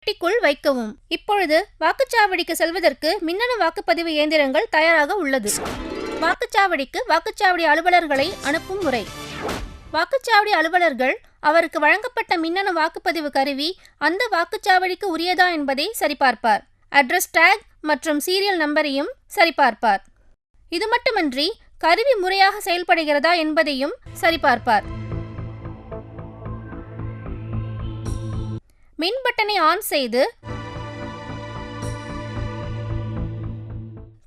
பெட்டிக்குள் வைக்கவும். இப்பொழுது வாக்குச்சாவடிக்கு செல்வதற்கு மின்னணு வாக்குப்பதிவு இயந்திரங்கள் தயாராக உள்ளது. வாக்குச்சாவடிக்கு வாக்குச்சாவடி அலுவலர்களை அனுப்பும் முறை. வாக்குச்சாவடி அலுவலர்கள் அவருக்கு வழங்கப்பட்ட மின்னணு வாக்குப்பதிவு கருவி அந்த வாக்குச்சாவடிக்கு உரியதா என்பதை சரிபார்ப்பார். அட்ரஸ் டேக் மற்றும் சீரியல் நம்பரையும் சரிபார்ப்பார். இது மட்டுமின்றி கருவி முறையாக செயல்படுகிறதா என்பதையும் சரிபார்ப்பார். மின் பட்டனை ஆன் செய்து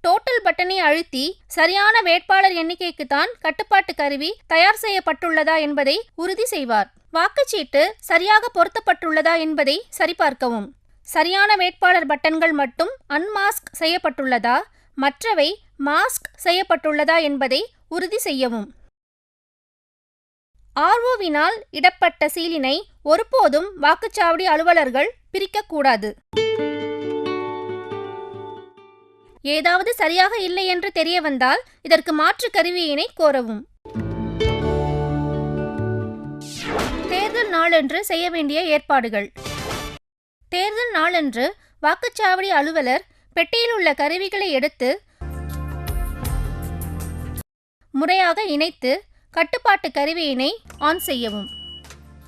டோட்டல் பட்டனை அழுத்தி சரியான வேட்பாளர் எண்ணிக்கைக்கு தான் கட்டுப்பாட்டு கருவி தயார் செய்யப்பட்டுள்ளதா என்பதை உறுதி செய்வார். வாக்குச்சீட்டு சரியாக பொருத்தப்பட்டுள்ளதா என்பதை சரிபார்க்கவும். சரியான வேட்பாளர் பட்டன்கள் மட்டும் அன்மாஸ்க் செய்யப்பட்டுள்ளதா, மற்றவை மாஸ்க் செய்யப்பட்டுள்ளதா என்பதை உறுதி செய்யவும். ஆர்ஓவினால் இடப்பட்ட சீலினை ஒருபோதும் வாக்குச்சாவடி அலுவலர்கள் பிரிக்கக்கூடாது. ஏதாவது சரியாக இல்லை என்று தெரிய வந்தால் இதற்கு மாற்று கருவியினை கோரவும். தேர்தல் நாளன்று செய்ய வேண்டிய ஏற்பாடுகள். தேர்தல் நாளன்று வாக்குச்சாவடி அலுவலர் பெட்டியில் உள்ள கருவிகளை எடுத்து முறையாக இணைத்து கட்டுப்பாட்டு கருவியினை ஆன் செய்யவும்.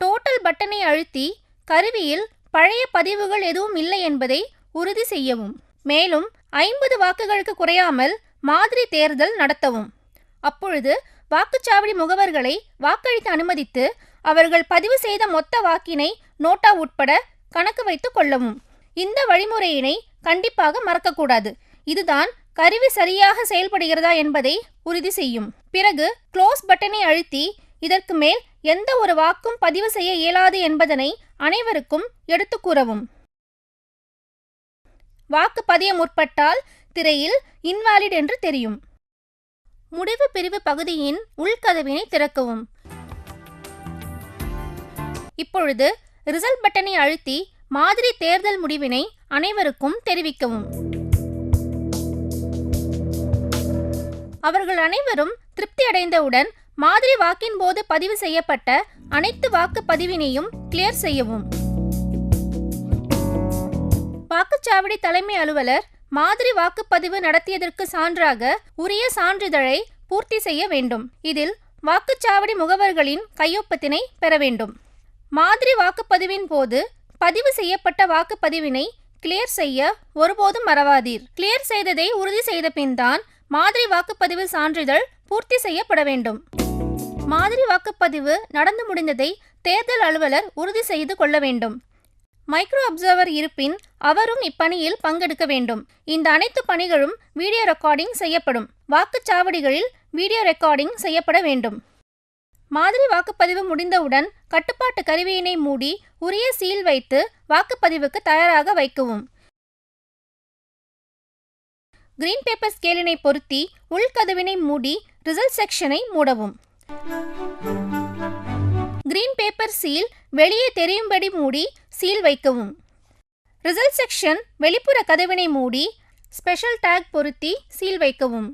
டோட்டல் பட்டனை அழுத்தி கருவியில் பழைய பதிவுகள் எதுவும் இல்லை என்பதை உறுதி செய்யவும். மேலும் 50 வாக்குகளுக்கு குறையாமல் மாதிரி தேர்தல் நடத்தவும். அப்பொழுது வாக்குச்சாவடி முகவர்களை வாக்களிக்க அனுமதித்து அவர்கள் பதிவு செய்த மொத்த வாக்கினை நோட்டா உட்பட கணக்கு வைத்துக் கொள்ளவும். இந்த வழிமுறையினை கண்டிப்பாக மறக்கக்கூடாது. இதுதான் கருவி சரியாக செயல்படுகிறதா என்பதை உறுதி செய்யும். பிறகு க்ளோஸ் பட்டனை அழுத்தி இதற்கு மேல் எந்த ஒரு வாக்கும் பதிவு செய்ய இயலாது என்பதனை அனைவருக்கும் எடுத்து கூறவும். வாக்கு பதிய முற்பட்டால் திரையில் இன்வாலிட் என்று தெரியும். முடிவு பிரிவு பகுதியின் உள்கதவினை திறக்கவும். இப்பொழுது ரிசல்ட் பட்டனை அழுத்தி மாதிரி தேர்தல் முடிவினை அனைவருக்கும் தெரிவிக்கவும். அவர்கள் அனைவரும் திருப்தி அடைந்தவுடன் மாதிரி வாக்கின் போது பதிவு செய்யப்பட்ட அனைத்து வாக்கு பதிவினையும் கிளியர் செய்யவும். வாக்குச்சாவடி தலைமை அலுவலர் மாதிரி வாக்குப்பதிவு நடத்தியதற்கு சான்றாக உரிய சான்றிதழை பூர்த்தி செய்ய வேண்டும். இதில் வாக்குச்சாவடி முகவர்களின் கையொப்பத்தினை பெற வேண்டும். மாதிரி வாக்குப்பதிவின் போது பதிவு செய்யப்பட்ட வாக்குப்பதிவினை கிளியர் செய்ய ஒருபோதும் மறவாதீர். கிளியர் செய்ததை உறுதி செய்த பின் தான் மாதிரி வாக்குப்பதிவு சான்றிதழ் பூர்த்தி செய்யப்பட வேண்டும். மாதிரி வாக்குப்பதிவு நடந்து முடிந்ததை தேர்தல் அலுவலர் உறுதி செய்து கொள்ள வேண்டும். மைக்ரோ அப்சர்வர் இருப்பின் அவரும் இப்பணியில் பங்கெடுக்க வேண்டும். இந்த அனைத்து பணிகளும் வீடியோ ரெக்கார்டிங் செய்யப்படும். வாக்குச்சாவடிகளில் வீடியோ ரெக்கார்டிங் செய்யப்பட வேண்டும். மாதிரி வாக்குப்பதிவு முடிந்தவுடன் கட்டுப்பாட்டு கருவியினை மூடி உரிய சீல் வைத்து வாக்குப்பதிவுக்கு தயாராக வைக்கவும். கிரீன் பேப்பர் ஸ்கேலினை பொருத்தி உள்கதவினை மூடி ரிசல்ட் செக்ஷனை மூடவும். கிரீன் பேப்பர் சீல் வெளியே தெரியும்படி மூடி சீல் வைக்கவும். ரிசல்ட் செக்ஷன் வெளிப்புற கதவினை மூடி ஸ்பெஷல் டேக் பொருத்தி சீல் வைக்கவும்.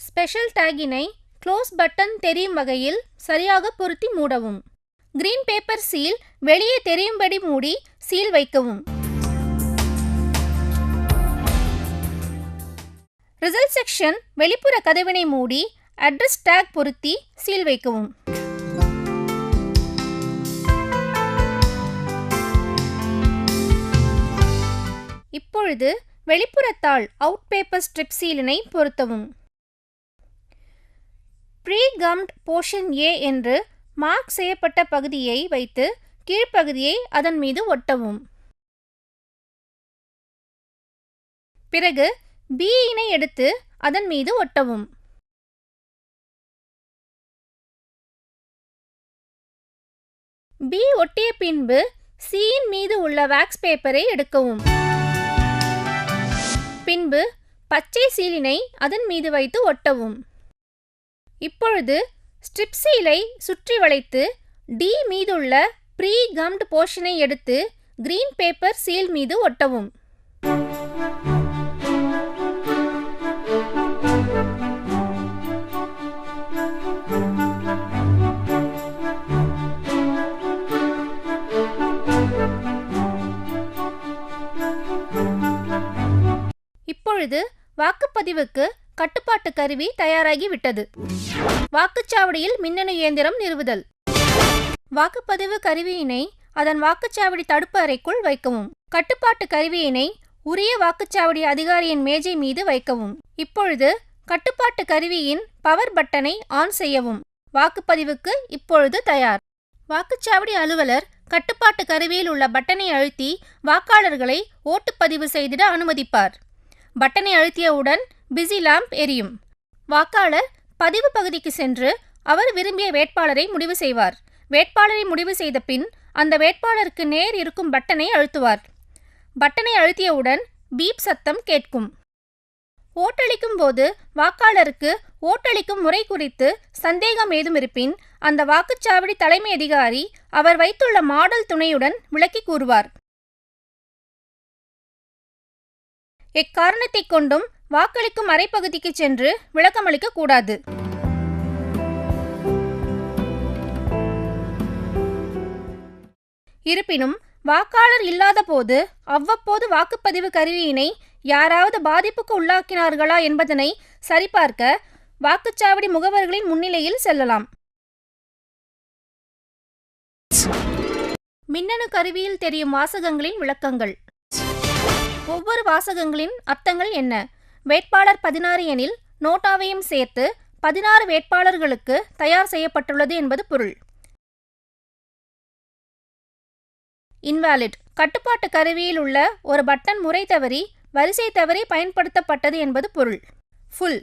ஸ்பெஷல் டேகினை க்ளோஸ் பட்டன் தெரியும் வகையில் சரியாக பொருத்தி மூடவும். கிரீன் பேப்பர் சீல் வெளியே தெரியும்படி மூடி சீல் வைக்கவும். ரிசல்ட் செக்ஷன் வெளிப்புற கதவினை மூடி அட்ரஸ் டேக் பொருத்தி சீல் வைக்கவும். இப்பொழுது வெளிப்புறத்தாள் அவுட் பேப்பர் ஸ்ட்ரிப் சீலினை பொருத்தவும். ப்ரீ-கம்ட் போர்ஷன் ஏ என்று மார்க் செய்யப்பட்ட பகுதியை வைத்து கீழ்ப்பகுதியை அதன் மீது ஒட்டவும். பிறகு B-யினை எடுத்து அதன் மீது ஒட்டவும். B ஒட்டிய பின்பு C-யின் மீது உள்ள வாக்ஸ் பேப்பரை எடுக்கவும். பின்பு பச்சை சீலினை அதன் மீது வைத்து ஒட்டவும். இப்பொழுது ஸ்ட்ரிப் சீலை சுற்றி வளைத்து D மீதுள்ள ப்ரீ-கம்ட் போர்ஷனை எடுத்து கிரீன் பேப்பர் சீல் மீது ஒட்டவும். இப்பொழுது வாக்குப்பதிவுக்கு கட்டுப்பாட்டு கருவி தயாராகிவிட்டது. வாக்குச்சாவடியில் மின்னணு இயந்திரம் நிறுவுதல். வாக்குப்பதிவு கருவியினை அதன் வாக்குச்சாவடி தடுப்பு அறைக்குள் வைக்கவும். கட்டுப்பாட்டு கருவியினை உரிய வாக்குச்சாவடி அதிகாரியின் மேஜை மீது வைக்கவும். இப்பொழுது கட்டுப்பாட்டு கருவியின் பவர் பட்டனை ஆன் செய்யவும். வாக்குப்பதிவுக்கு இப்பொழுது தயார். வாக்குச்சாவடி அலுவலர் கட்டுப்பாட்டு கருவியில் உள்ள பட்டனை அழுத்தி வாக்காளர்களை ஓட்டுப்பதிவு செய்திட அனுமதிப்பார். பட்டனை அழுத்தியவுடன் பிஸி லாம்ப் எரியும். வாக்காளர் பதிவு பகுதிக்கு சென்று அவர் விரும்பிய வேட்பாளரை முடிவு செய்வார். வேட்பாளரை முடிவு செய்த பின் அந்த வேட்பாளருக்கு நேர் இருக்கும் பட்டனை அழுத்துவார். பட்டனை அழுத்தியவுடன் பீப் சத்தம் கேட்கும். ஓட்டளிக்கும் போது வாக்காளருக்கு ஓட்டளிக்கும் முறை குறித்து சந்தேகம் ஏதும் இருப்பின் அந்த வாக்குச்சாவடி தலைமை அதிகாரி அவர் வைத்துள்ள மாடல் துணையுடன் விளக்கி கூறுவார். எக்காரணத்தை கொண்டும் வாக்களிக்கும் அறைப்பகுதிக்கு சென்று விளக்கமளிக்க கூடாது. இருப்பினும் வாக்காளர் இல்லாத போது அவ்வப்போது வாக்குப்பதிவு கருவியினை யாராவது பாதிப்புக்கு உள்ளாக்கினார்களா என்பதனை சரிபார்க்க வாக்குச்சாவடி முகவர்களின் முன்னிலையில் செல்லலாம். மின்னணு கருவியில் தெரியும் வாசகங்களின் விளக்கங்கள். ஒவ்வொரு வாசகங்களின் அர்த்தங்கள் என்ன? வேட்பாளர் 16 எனில் நோட்டாவையும் சேர்த்து 16 வேட்பாளர்களுக்கு தயார் செய்யப்பட்டுள்ளது என்பது பொருள். இன்வாலிட், கட்டுப்பாட்டு கருவியில் உள்ள ஒரு பட்டன் முறை தவறி வரிசை தவறி பயன்படுத்தப்பட்டது என்பது பொருள். ஃபுல்,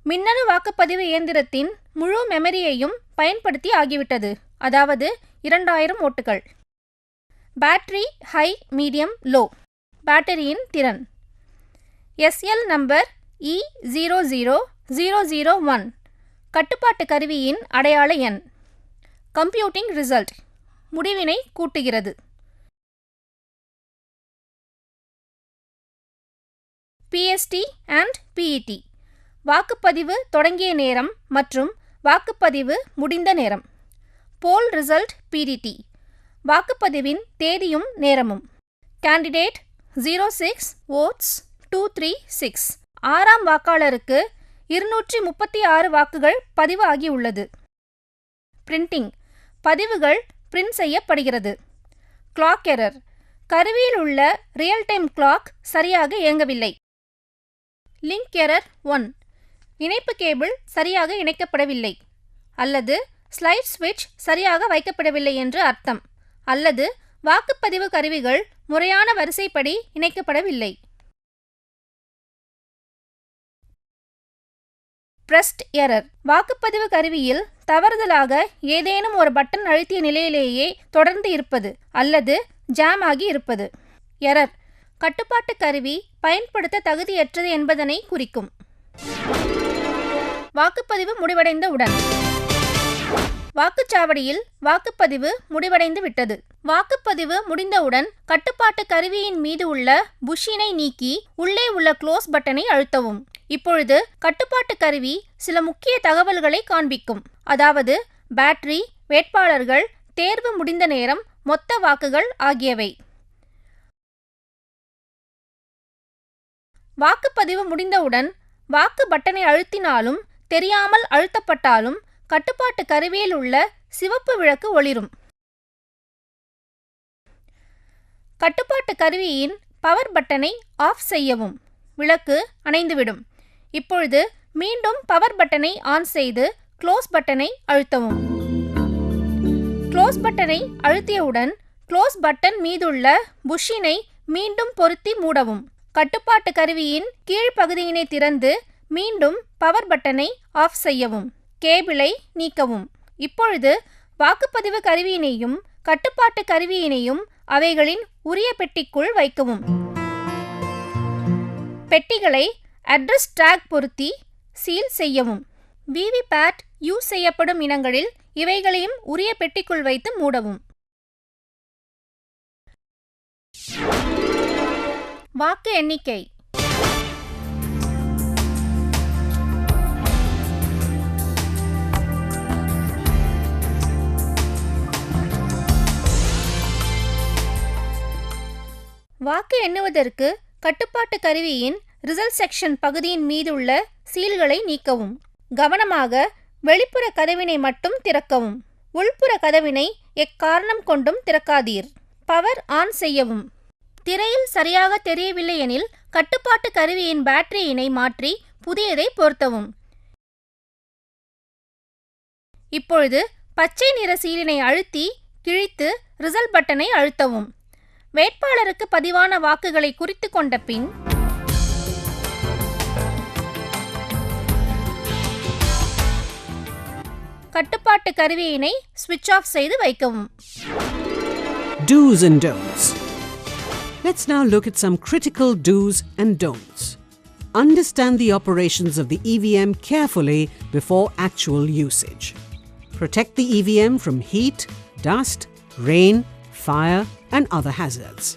மின்னணு வாக்குப்பதிவு இயந்திரத்தின் முழு மெமரியையும் பயன்படுத்தி ஆகிவிட்டது, அதாவது 2000 ஓட்டுகள். Battery high, medium, low. பேட்டரியின் திறன். SL நம்பர் E00001 கட்டுப்பாட்டு கருவியின் அடையாள எண். கம்ப்யூட்டிங் ரிசல்ட், முடிவினை கூட்டுகிறது. PST and PET, வாக்குப்பதிவு தொடங்கிய நேரம் மற்றும் வாக்குப்பதிவு முடிந்த நேரம். போல் ரிசல்ட் PDT, வாக்குப்பதிவின் தேதியும் நேரமும். கேண்டிடேட் 06 votes 236, 6ஆம் வாக்காளருக்கு 236 வாக்குகள் பதிவு ஆகியுள்ளது. பிரிண்டிங், பதிவுகள் பிரிண்ட் செய்யப்படுகிறது. கிளாக் எரர், கருவியில் உள்ள ரியல் டைம் கிளாக் சரியாக இயங்கவில்லை. லிங்க் எரர் 1, இணைப்பு கேபிள் சரியாக இணைக்கப்படவில்லை, அல்லது ஸ்லைட் ஸ்விட்ச் சரியாக வைக்கப்படவில்லை என்று அர்த்தம், அல்லது வாக்குப்பதிவு கருவிகள் முறையான வரிசைப்படி இணைக்கப்படவில்லை. பிரஸ்ட் எரர், வாக்குப்பதிவு கருவியில் தவறுதலாக ஏதேனும் ஒரு பட்டன் அழுத்திய நிலையிலேயே தொடர்ந்து இருப்பது அல்லது ஜாம் ஆகி இருப்பது. எரர், கட்டுப்பாட்டு கருவி பயன்படுத்த தகுதியற்றது என்பதனை குறிக்கும். வாக்குப்பதிவு முடிவடைந்தவுடன். வாக்குச்சாவடியில் வாக்குப்பதிவு முடிவடைந்து விட்டது. வாக்குப்பதிவு முடிந்தவுடன் கட்டுப்பாட்டு கருவியின் மீது உள்ள புஷ்ஷினை நீக்கி உள்ளே உள்ள க்ளோஸ் பட்டனை அழுத்தவும். இப்பொழுது கட்டுப்பாட்டு கருவி சில முக்கிய தகவல்களை காண்பிக்கும், அதாவது பேட்டரி, வேட்பாளர்கள், தேர்வு முடிந்த நேரம், மொத்த வாக்குகள் ஆகியவை. வாக்குப்பதிவு முடிந்தவுடன் வாக்கு பட்டனை அழுத்தினாலும் தெரியாமல் அழுத்தப்பட்டாலும் கட்டுப்பாட்டு கருவியில் உள்ள சிவப்பு விளக்கு ஒளிரும். கட்டுப்பாட்டு கருவியின் பவர் பட்டனை ஆஃப் செய்யவும். விளக்கு அணைந்துவிடும். இப்பொழுது மீண்டும் பவர் பட்டனை ஆன் செய்து க்ளோஸ் பட்டனை அழுத்தவும். க்ளோஸ் பட்டனை அழுத்தியவுடன் க்ளோஸ் பட்டன் மீதுள்ள புஷ்ஷினை மீண்டும் பொருத்தி மூடவும். கட்டுப்பாட்டு கருவியின் கீழ்ப்பகுதியினை திறந்து மீண்டும் பவர் பட்டனை ஆஃப் செய்யவும். கேபிளை நீக்கவும். இப்பொழுது வாக்குப்பதிவு கருவியினையும் கட்டுப்பாட்டு கருவியினையும் அவைகளின் உரிய பெட்டிக்குள் வைக்கவும். பெட்டிகளை அட்ரஸ் டேக் பொருத்தி சீல் செய்யவும். விவிபேட் யூஸ் செய்யப்படும் இனங்களில் இவைகளையும் உரிய பெட்டிக்குள் வைத்து மூடவும். வாக்கு எண்ணிக்கை. வாக்கு எண்ணுவதற்கு கட்டுப்பாட்டு கருவியின் ரிசல்ட் செக்ஷன் பகுதியின் மீதுள்ள சீல்களை நீக்கவும். கவனமாக வெளிப்புற கதவினை மட்டும் திறக்கவும். உள்புற கதவினை எக்காரணம் கொண்டும் திறக்காதீர். பவர் ஆன் செய்யவும். திரையில் சரியாக தெரியவில்லை எனில் கட்டுப்பாட்டு கருவியின் பேட்டரியினை மாற்றி புதியதை பொருத்தவும். இப்பொழுது பச்சை நிற சீலினை அழுத்தி கிழித்து ரிசல்ட் பட்டனை அழுத்தவும். வேட்பாளருக்கு பதிவான வாக்குகளை குறித்து கொண்ட பின் கட்டுப்பாட்டு கருவியினை ஸ்விட்ச் ஆஃப் செய்து வைக்கவும். Do's and don'ts. Let's now look at some critical do's and don'ts. Understand the operations of the EVM carefully before actual usage. Protect the EVM from heat, dust, rain, fire, and other hazards.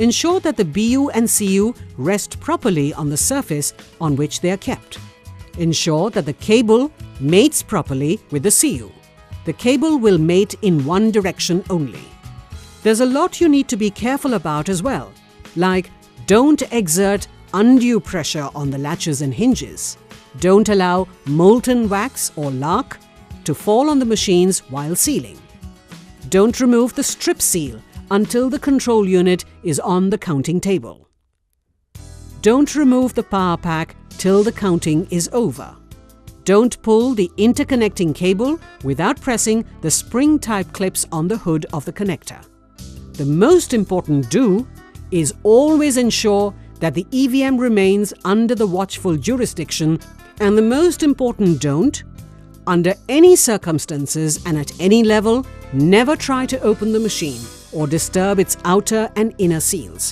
Ensure that the BU and CU rest properly on the surface on which they are kept. Ensure that the cable mates properly with the CU. The cable will mate in one direction only. There's a lot you need to be careful about as well, like don't exert undue pressure on the latches and hinges. Don't allow molten wax or lac to fall on the machines while sealing. Don't remove the strip seal until the control unit is on the counting table. Don't remove the power pack till the counting is over. Don't pull the interconnecting cable without pressing the spring-type clips on the hood of the connector. The most important do is always ensure that the EVM remains under the watchful jurisdiction, and the most important don't, under any circumstances and at any level, never try to open the machine or disturb its outer and inner seals.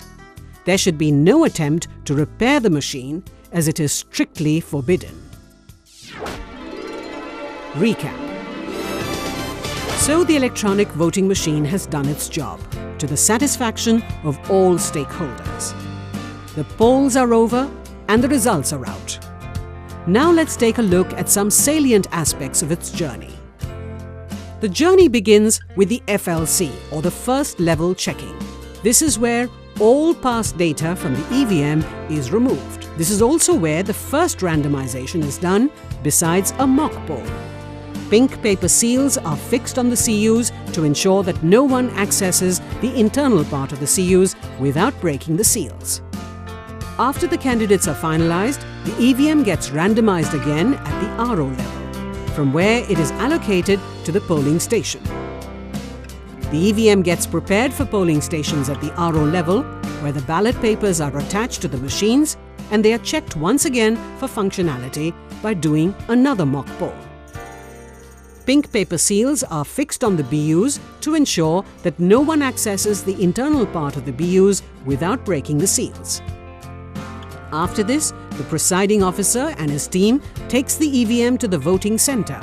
There should be no attempt to repair the machine, as it is strictly forbidden. Recap. So the electronic voting machine has done its job, to the satisfaction of all stakeholders. The polls are over and the results are out. Now let's take a look at some salient aspects of its journey. The journey begins with the FLC, or the first level checking. This is where all past data from the EVM is removed. This is also where the first randomization is done, besides a mock poll. Pink paper seals are fixed on the CUs to ensure that no one accesses the internal part of the CUs without breaking the seals. After the candidates are finalized, the EVM gets randomized again at the RO level, from where it is allocated to the polling station. The EVM gets prepared for polling stations at the RO level, where the ballot papers are attached to the machines and they are checked once again for functionality by doing another mock poll. Pink paper seals are fixed on the BUs to ensure that no one accesses the internal part of the BUs without breaking the seals. After this, the presiding officer and his team takes the EVM to the voting center,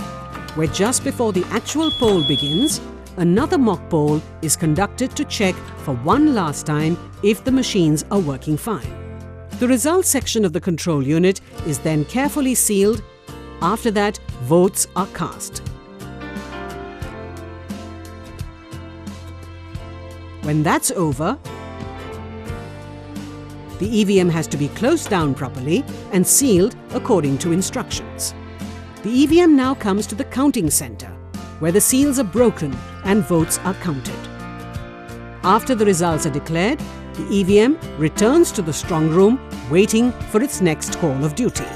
where just before the actual poll begins, another mock poll is conducted to check for one last time if the machines are working fine. The results section of the control unit is then carefully sealed. After that, votes are cast. When that's over, the EVM has to be closed down properly and sealed according to instructions. The EVM now comes to the counting center, where the seals are broken and votes are counted. After the results are declared, the EVM returns to the strong room, waiting for its next call of duty.